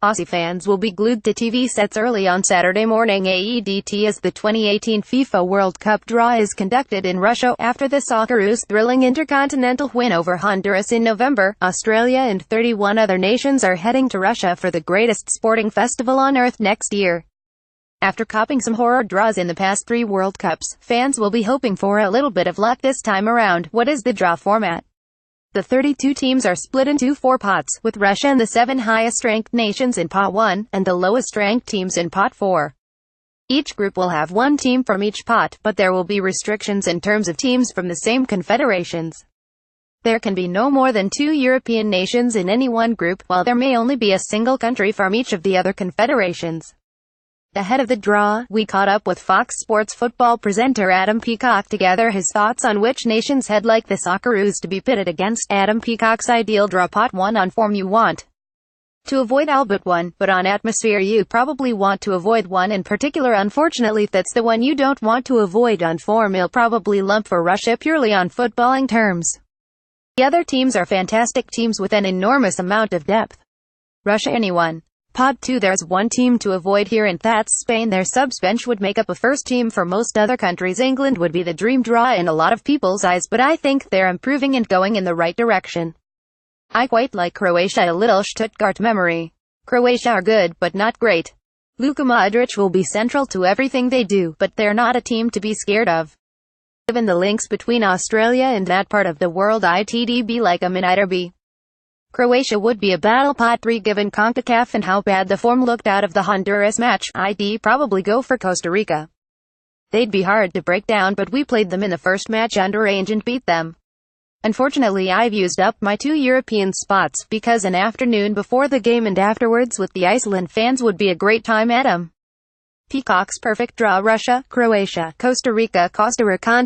Aussie fans will be glued to TV sets early on Saturday morning AEDT as the 2018 FIFA World Cup Draw is conducted in Russia after the Socceroos' thrilling intercontinental win over Honduras in November. Australia and 31 other nations are heading to Russia for the greatest sporting festival on earth next year. After copping some horror draws in the past 3 World Cups, fans will be hoping for a little bit of luck this time around. What is the draw format? The 32 teams are split into 4 pots, with Russia and the 7 highest-ranked nations in Pot 1, and the lowest-ranked teams in Pot 4. Each group will have 1 team from each pot, but there will be restrictions in terms of teams from the same confederations. There can be no more than 2 European nations in any one group, while there may only be a single country from each of the other confederations. Ahead of the draw, we caught up with Fox Sports football presenter Adam Peacock to gather his thoughts on which nations he'd like the Socceroos to be pitted against. Adam Peacock's ideal draw: Pot 1 on form you want to avoid all but one, but on atmosphere you probably want to avoid one in particular. Unfortunately, that's the one you don't want to avoid. On form you'll probably lump for Russia purely on footballing terms. The other teams are fantastic teams with an enormous amount of depth. Russia anyone. Pot 2 there's one team to avoid here, and that's Spain. Their subs bench would make up a first team for most other countries. England would be the dream draw in a lot of people's eyes, but I think they're improving and going in the right direction. I quite like Croatia, a little Stuttgart memory. Croatia are good, but not great. Luka Modric will be central to everything they do, but they're not a team to be scared of. Given the links between Australia and that part of the world, it'd be like a mini derby. Croatia would be a battle. Pot 3 given CONCACAF and how bad the form looked out of the Honduras match, I'd probably go for Costa Rica. They'd be hard to break down, but we played them in the first match underage and beat them. Unfortunately, I've used up my 2 European spots, because an afternoon before the game and afterwards with the Iceland fans would be a great time. Adam Peacock's perfect draw: Russia, Croatia, Costa Rica.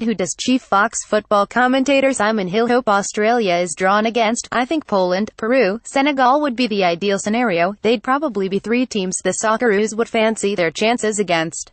Who does Chief Fox football commentator Simon Hill hope Australia is drawn against? I think Poland, Peru, Senegal would be the ideal scenario. They'd probably be 3 teams the Socceroos would fancy their chances against.